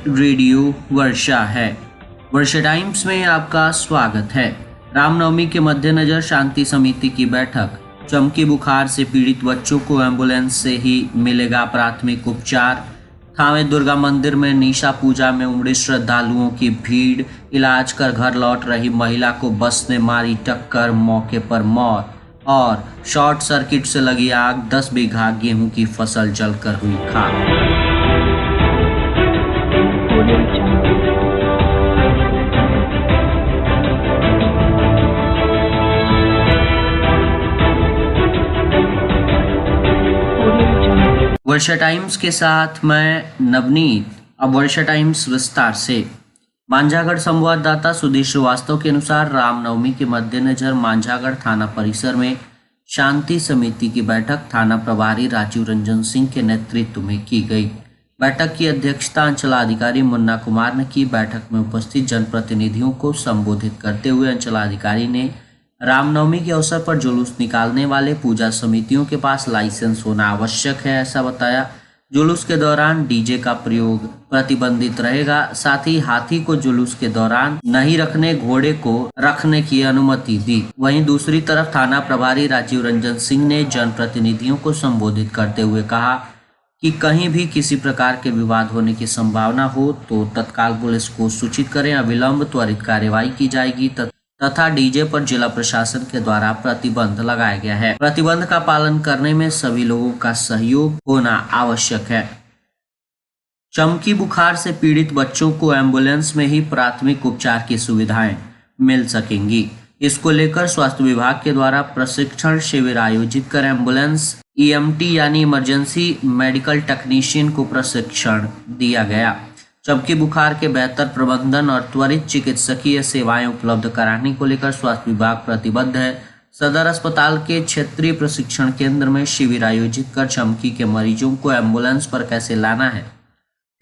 Radio वर्षा है। वर्षा times में आपका स्वागत है। रामनवमी के मद्देनजर शांति समिति की बैठक। चमकी बुखार से पीड़ित बच्चों को एम्बुलेंस से ही मिलेगा प्राथमिक उपचार। थावे दुर्गा मंदिर में निशा पूजा में उमड़ी श्रद्धालुओं की भीड़। इलाज कर घर लौट रही महिला को बस ने मारी टक्कर, मौके पर मौत। और शॉर्ट सर्किट से लगी आग, 10 बीघा गेहूं की फसल जलकर हुई खाक। वर्षा टाइम्स के साथ मैं नवनीत। अब वर्षा टाइम्स विस्तार से। मांझागढ़ संवाददाता सुधीर श्रीवास्तव के अनुसार रामनवमी के मद्देनजर मांझागढ़ थाना परिसर में शांति समिति की बैठक थाना प्रभारी राजीव रंजन सिंह के नेतृत्व में की गई। बैठक की अध्यक्षता अंचलाधिकारी मुन्ना कुमार ने की। बैठक में उपस्थित जनप्रतिनिधियों को संबोधित करते हुए अंचलाधिकारी ने रामनवमी के अवसर पर जुलूस निकालने वाले पूजा समितियों के पास लाइसेंस होना आवश्यक है, ऐसा बताया। जुलूस के दौरान डीजे का प्रयोग प्रतिबंधित रहेगा। साथ ही हाथी को जुलूस के दौरान नहीं रखने, घोड़े को रखने की अनुमति दी। वहीं दूसरी तरफ थाना प्रभारी राजीव रंजन सिंह ने जनप्रतिनिधियों को संबोधित करते हुए कहा कि कहीं भी किसी प्रकार के विवाद होने की संभावना हो तो तत्काल पुलिस को सूचित करें। अविलंब त्वरित कार्यवाही की जाएगी तथा डीजे पर जिला प्रशासन के द्वारा प्रतिबंध लगाया गया है। प्रतिबंध का पालन करने में सभी लोगों का सहयोग होना आवश्यक है। चमकी बुखार से पीड़ित बच्चों को एम्बुलेंस में ही प्राथमिक उपचार की सुविधाएं मिल सकेंगी। इसको लेकर स्वास्थ्य विभाग के द्वारा प्रशिक्षण शिविर आयोजित कर एम्बुलेंस ईएमटी यानी इमरजेंसी मेडिकल टेक्नीशियन को प्रशिक्षण दिया गया। चमकी बुखार के बेहतर प्रबंधन और त्वरित चिकित्सकीय सेवाएं उपलब्ध कराने को लेकर स्वास्थ्य विभाग प्रतिबद्ध है। सदर अस्पताल के क्षेत्रीय प्रशिक्षण केंद्र में शिविर आयोजित कर चमकी के मरीजों को एम्बुलेंस पर कैसे लाना है,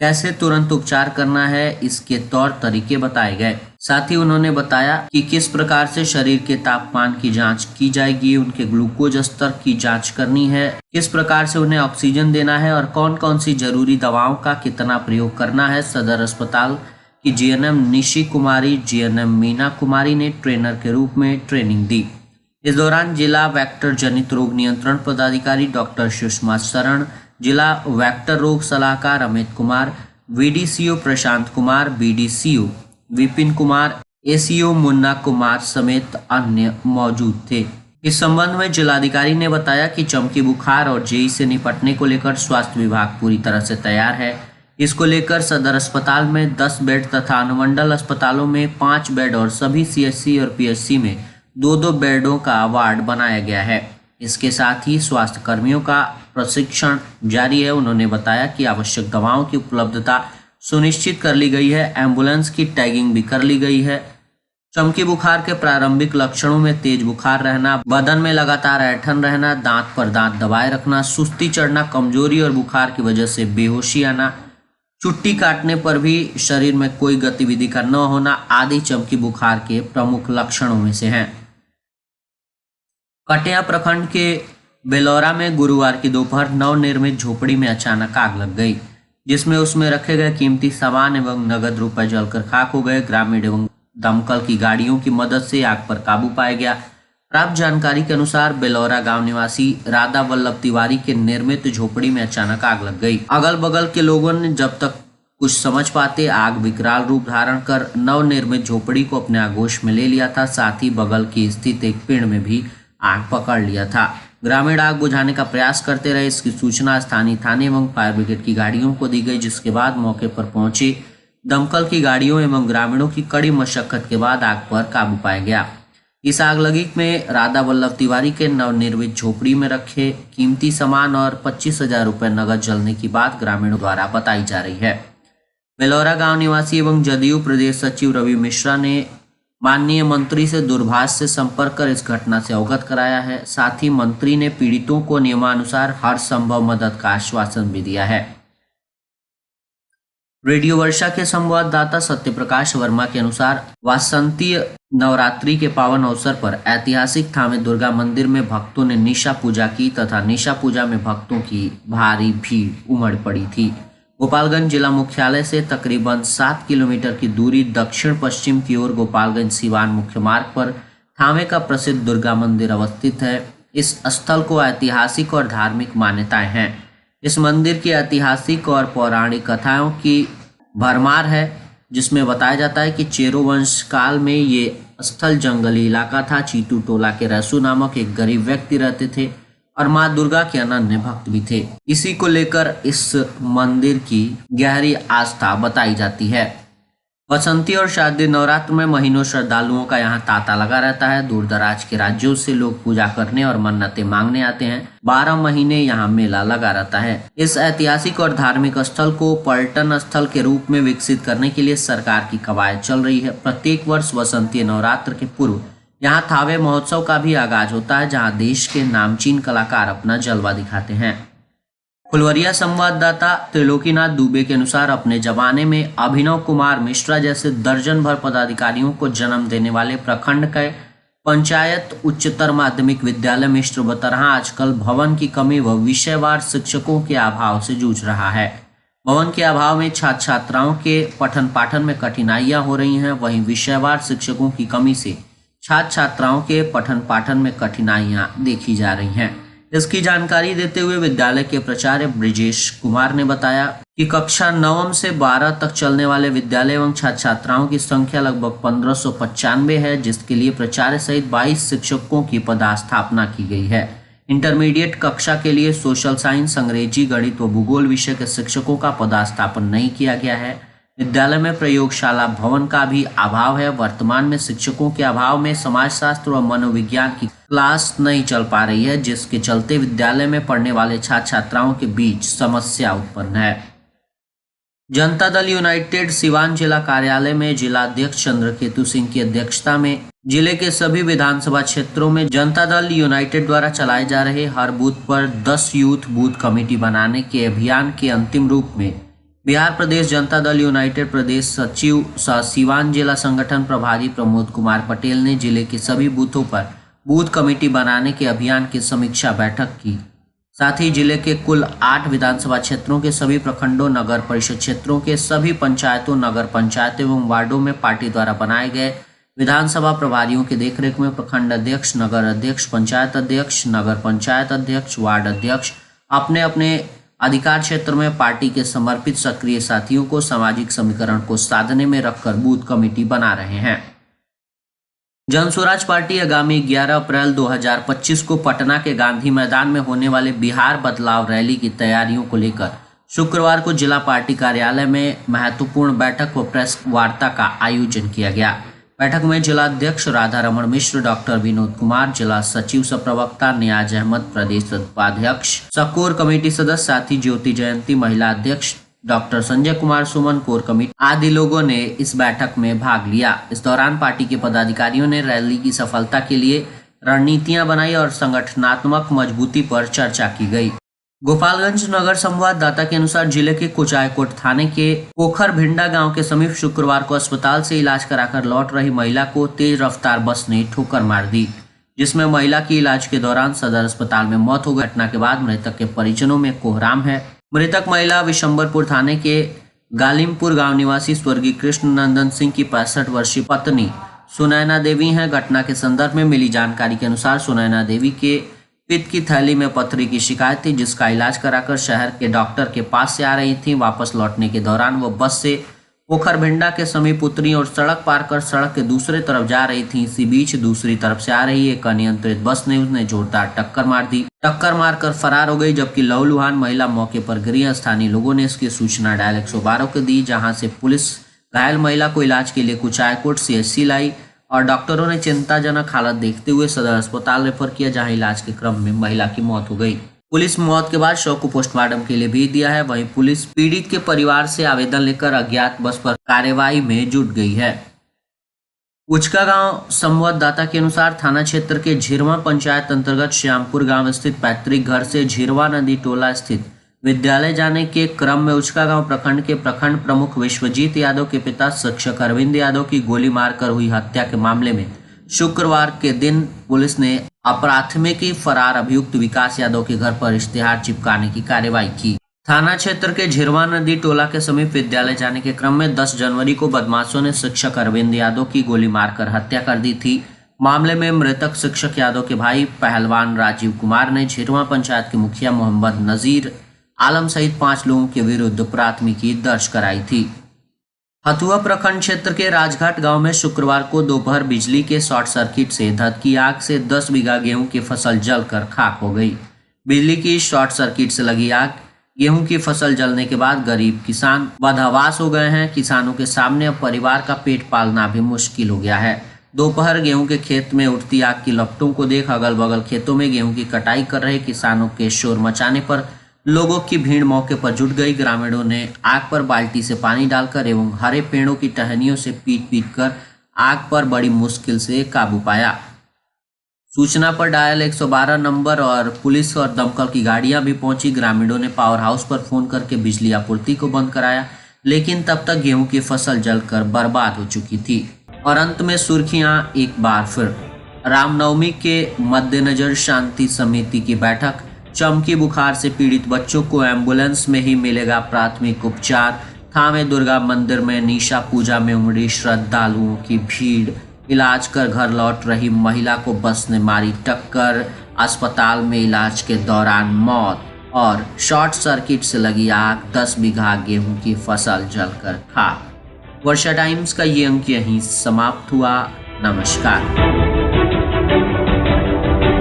कैसे तुरंत उपचार करना है, इसके तौर तरीके बताए गए। साथ ही उन्होंने बताया कि किस प्रकार से शरीर के तापमान की जांच की जाएगी, उनके ग्लूकोज स्तर की जांच करनी है, किस प्रकार से उन्हें ऑक्सीजन देना है और कौन कौन सी जरूरी दवाओं का कितना प्रयोग करना है। सदर अस्पताल की जीएनएम निशी कुमारी, जीएनएम मीना कुमारी ने ट्रेनर के रूप में ट्रेनिंग दी। इस दौरान जिला वेक्टर जनित रोग नियंत्रण पदाधिकारी डॉक्टर सुषमा शरण, जिला वेक्टर रोग सलाहकार अमित कुमार, वीडीसीओ प्रशांत कुमार, बीडीसीओ विपिन कुमार, एसीओ मुन्ना कुमार समेत अन्य मौजूद थे। इस संबंध में जिलाधिकारी ने बताया कि चमकी बुखार और जेई से निपटने को लेकर स्वास्थ्य विभाग पूरी तरह से तैयार है। इसको लेकर सदर अस्पताल में 10 बेड तथा अनुमंडल अस्पतालों में 5 बेड और सभी सीएचसी और पीएचसी में 2-2 बेडों का वार्ड बनाया गया है। इसके साथ ही स्वास्थ्य कर्मियों का प्रशिक्षण जारी है। उन्होंने बताया कि आवश्यक दवाओं की उपलब्धता सुनिश्चित कर ली गई है। एम्बुलेंस की टैगिंग भी कर ली गई है। चमकी बुखार के प्रारंभिक लक्षणों में तेज बुखार रहना, बदन में लगातार ऐंठन रहना, दांत पर दांत दबाए रखना, सुस्ती चढ़ना, कमजोरी और बुखार की वजह से बेहोशी आना, चुट्टी काटने पर भी शरीर में कोई गतिविधि का न होना आदि चमकी बुखार के प्रमुख लक्षणों में से हैं। कटिया प्रखंड के बेलौरा में गुरुवार की दोपहर नवनिर्मित झोपड़ी में अचानक आग लग गई, जिसमें उसमें रखे गए कीमती सामान एवं नगद रुपए जलकर खाक हो गए। ग्रामीण एवं दमकल की गाड़ियों की मदद से आग पर काबू पाया गया। प्राप्त जानकारी के अनुसार बेलौरा गांव निवासी राधा वल्लभ तिवारी के निर्मित झोपड़ी में अचानक आग लग गई। अगल बगल के लोगों ने जब तक कुछ समझ पाते आग विकराल रूप धारण कर नवनिर्मित झोपड़ी को अपने आगोश में ले लिया था। साथ ही बगल की स्थित एक पेड़ में भी आग पकड़ लिया था। ग्रामीण आग बुझाने का प्रयास करते रहे। इसकी सूचना स्थानीय थाने एवं फायर ब्रिगेड की गाड़ियों को दी गई, जिसके बाद मौके पर पहुंची दमकल की गाड़ियों एवं ग्रामीणों की कड़ी मशक्कत के बाद आग पर काबू पाया गया। इस आगलगी में राधा वल्लभ तिवारी के नवनिर्मित झोपड़ी में रखे कीमती सामान और 25,000 रुपये नगद जलने की बात ग्रामीणों द्वारा बताई जा रही है। बेलौरा गांव निवासी एवं जदयू प्रदेश सचिव रवि मिश्रा ने माननीय मंत्री से दूरभाष से संपर्क कर इस घटना से अवगत कराया है। साथ ही मंत्री ने पीड़ितों को नियमानुसार हर संभव मदद का आश्वासन भी दिया है। रेडियो वर्षा के संवाददाता सत्यप्रकाश वर्मा के अनुसार वासंतीय नवरात्रि के पावन अवसर पर ऐतिहासिक थावे दुर्गा मंदिर में भक्तों ने निशा पूजा की तथा निशा पूजा में भक्तों की भारी भीड़ उमड़ पड़ी थी। गोपालगंज जिला मुख्यालय से तकरीबन 7 किलोमीटर की दूरी दक्षिण पश्चिम की ओर गोपालगंज सिवान मुख्य मार्ग पर थावे का प्रसिद्ध दुर्गा मंदिर अवस्थित है। इस स्थल को ऐतिहासिक और धार्मिक मान्यताएं हैं। इस मंदिर की ऐतिहासिक और पौराणिक कथाओं की भरमार है, जिसमें बताया जाता है कि चेरो वंश काल में ये स्थल जंगली इलाका था। चीतू टोला के रसू नामक एक गरीब व्यक्ति रहते थे और माँ दुर्गा के अनन्य भक्त भी थे। इसी को लेकर इस मंदिर की गहरी आस्था बताई जाती है। बसंती और शारदीय नवरात्र में महीनों श्रद्धालुओं का यहाँ तांता लगा रहता है। दूर दराज के राज्यों से लोग पूजा करने और मन्नतें मांगने आते हैं। 12 महीने यहाँ मेला लगा रहता है। इस ऐतिहासिक और धार्मिक स्थल को पर्यटन स्थल के रूप में विकसित करने के लिए सरकार की कवायद चल रही है। प्रत्येक वर्ष बसंती नवरात्र के पूर्व यहाँ थावे महोत्सव का भी आगाज होता है, जहाँ देश के नामचीन कलाकार अपना जलवा दिखाते हैं। फुलवरिया संवाददाता त्रिलोकीनाथ दुबे के अनुसार अपने जमाने में अभिनव कुमार मिश्रा जैसे दर्जन भर पदाधिकारियों को जन्म देने वाले प्रखंड के पंचायत उच्चतर माध्यमिक विद्यालय मिश्र बतरहा आजकल भवन की कमी व विषयवार शिक्षकों के अभाव से जूझ रहा है। भवन के अभाव में छात्र छात्राओं के पठन पाठन में कठिनाइयां हो रही हैं। वहीं विषयवार शिक्षकों की कमी से छात्र छात्राओं के पठन पाठन में कठिनाइयां देखी जा रही हैं। इसकी जानकारी देते हुए विद्यालय के प्राचार्य ब्रिजेश कुमार ने बताया कि कक्षा 9 से 12 तक चलने वाले विद्यालय एवं छात्र छात्राओं की संख्या लगभग 1595 है, जिसके लिए प्राचार्य सहित 22 शिक्षकों की पदस्थापना की गई है। इंटरमीडिएट कक्षा के लिए सोशल साइंस, अंग्रेजी, गणित व भूगोल विषय के शिक्षकों का पदस्थापन नहीं किया गया है। विद्यालय में प्रयोगशाला भवन का भी अभाव है। वर्तमान में शिक्षकों के अभाव में समाजशास्त्र व मनोविज्ञान की क्लास नहीं चल पा रही है, जिसके चलते विद्यालय में पढ़ने वाले छात्र छात्राओं के बीच समस्या उत्पन्न है। जनता दल यूनाइटेड सिवान जिला कार्यालय में जिलाध्यक्ष चंद्रकेतु सिंह की अध्यक्षता में जिले के सभी विधानसभा क्षेत्रों में जनता दल यूनाइटेड द्वारा चलाए जा रहे हर बूथ पर 10 यूथ बूथ कमेटी बनाने के अभियान के अंतिम रूप में बिहार प्रदेश जनता दल यूनाइटेड प्रदेश सचिव सह सिवान जिला संगठन प्रभारी प्रमोद कुमार पटेल ने जिले के सभी बूथों पर बूथ कमेटी बनाने के अभियान की समीक्षा बैठक की। साथ ही जिले के कुल 8 विधानसभा क्षेत्रों के सभी प्रखंडों, नगर परिषद क्षेत्रों के सभी पंचायतों, नगर पंचायत एवं वार्डों में पार्टी द्वारा बनाए गए विधानसभा प्रभारियों की देखरेख में प्रखंड अध्यक्ष, नगर अध्यक्ष, पंचायत अध्यक्ष, नगर पंचायत अध्यक्ष, वार्ड अध्यक्ष अपने अपने अधिकार क्षेत्र में पार्टी के समर्पित सक्रिय साथियों को सामाजिक समीकरण को साधने में रखकर बूथ कमेटी बना रहे हैं। जन स्वराज पार्टी आगामी 11 अप्रैल 2025 को पटना के गांधी मैदान में होने वाले बिहार बदलाव रैली की तैयारियों को लेकर शुक्रवार को जिला पार्टी कार्यालय में महत्वपूर्ण बैठक व प्रेस वार्ता का आयोजन किया गया। बैठक में जिलाध्यक्ष राधा रमण मिश्र, डॉक्टर विनोद कुमार, जिला सचिव सह प्रवक्ता नियाज अहमद, प्रदेश उपाध्यक्ष सकोर कमेटी सदस्य साथी ज्योति जयंती, महिला अध्यक्ष doctor Sanjay Kumar Suman, core committee आदि लोगों ने इस बैठक में भाग लिया। इस दौरान पार्टी के पदाधिकारियों ने रैली की सफलता के लिए रणनीतियां बनाई और संगठनात्मक मजबूती पर चर्चा की गई। गोपालगंज नगर संवाददाता के अनुसार जिले के कुचायकोट थाने के पोखर भिंडा गांव के समीप शुक्रवार को अस्पताल से इलाज कराकर लौट रही महिला को तेज रफ्तार बस ने ठोकर मार दी, जिसमें महिला की इलाज के दौरान सदर अस्पताल में मौत हो गई। घटना के बाद मृतक के परिजनों में कोहराम है। मृतक महिला विशंबरपुर थाने के गालिमपुर गांव निवासी स्वर्गीय कृष्ण नंदन सिंह की 65 वर्षीय पत्नी सुनैना देवी हैं। घटना के संदर्भ में मिली जानकारी के अनुसार सुनैना देवी के पित्त की थैली में पथरी की शिकायत थी, जिसका इलाज कराकर शहर के डॉक्टर के पास से आ रही थी। वापस लौटने के दौरान वो बस से पोखर भिंडा के समीप उतरी और सड़क पार कर सड़क के दूसरे तरफ जा रही थी। इसी बीच दूसरी तरफ से आ रही एक अनियंत्रित बस ने उन्हें जोरदार टक्कर मार दी। टक्कर मारकर फरार हो गई, जबकि लहूलुहान महिला मौके पर गिरी। स्थानीय लोगों ने इसकी सूचना डायल 112 को दी, जहां से पुलिस घायल महिला को इलाज के लिए कुचायकोट CHC लाई और डॉक्टरों ने चिंताजनक हालत देखते हुए सदर अस्पताल रेफर किया, जहां इलाज के क्रम में महिला की मौत हो गई। पुलिस मौत के बाद शव को पोस्टमार्टम के लिए भेज दिया है। वहीं पुलिस पीड़ित के परिवार से आवेदन लेकर अज्ञात बस पर कार्रवाई में जुट गई है। उचका गांव संवाददाता के अनुसार थाना क्षेत्र के झिरवा पंचायत अंतर्गत श्यामपुर गांव स्थित पैतृक घर से झिरवा नदी टोला स्थित विद्यालय जाने के क्रम में उचका गांव प्रखंड के प्रखंड प्रमुख विश्वजीत यादव के पिता शिक्षक अरविंद यादव की गोली मारकर हुई हत्या के मामले में शुक्रवार के दिन पुलिस ने अपराधीकी फरार अभियुक्त विकास यादव के घर पर इश्तेहार चिपकाने की कार्रवाई की। थाना क्षेत्र के झिरवा नदी टोला के समीप विद्यालय जाने के क्रम में 10 जनवरी को बदमाशों ने शिक्षक अरविंद यादव की गोली मारकर हत्या कर दी थी। मामले में मृतक शिक्षक यादव के भाई पहलवान राजीव कुमार ने झिरवा पंचायत के मुखिया मोहम्मद नजीर आलम सहित 5 लोगों के विरुद्ध प्राथमिकी दर्ज कराई थी। हथुआ प्रखंड क्षेत्र के राजघाट गांव में शुक्रवार को दोपहर बिजली के शॉर्ट सर्किट से धधकी आग से 10 बीघा गेहूं की फसल जलकर खाक हो गई। बिजली की शॉर्ट सर्किट से लगी आग गेहूं की फसल जलने के बाद गरीब किसान बदहवास हो गए हैं। किसानों के सामने अब परिवार का पेट पालना भी मुश्किल हो गया है। दोपहर गेहूं के खेत में उठती आग की लपटों को देख अगल बगल खेतों में गेहूं की कटाई कर रहे किसानों के शोर मचाने पर लोगों की भीड़ मौके पर जुट गई। ग्रामीणों ने आग पर बाल्टी से पानी डालकर एवं हरे पेड़ों की टहनियों से पीट कर आग पर बड़ी मुश्किल से काबू पाया। सूचना पर डायल 112 नंबर और पुलिस और दमकल की गाड़ियां भी पहुंची। ग्रामीणों ने पावर हाउस पर फोन करके बिजली आपूर्ति को बंद कराया, लेकिन तब तक गेहूं की फसल जलकर बर्बाद हो चुकी थी। और अंत में सुर्खियां एक बार फिर। रामनवमी के मद्देनजर शांति समिति की बैठक। चमकी बुखार से पीड़ित बच्चों को एम्बुलेंस में ही मिलेगा प्राथमिक उपचार। थावे दुर्गा मंदिर में निशा पूजा में उमड़ी श्रद्धालुओं की भीड़। इलाज कर घर लौट रही महिला को बस ने मारी टक्कर, अस्पताल में इलाज के दौरान मौत। और शॉर्ट सर्किट से लगी आग, 10 बीघा गेहूं की फसल जलकर खाक। वर्षा टाइम्स का ये अंक यहीं समाप्त हुआ। नमस्कार।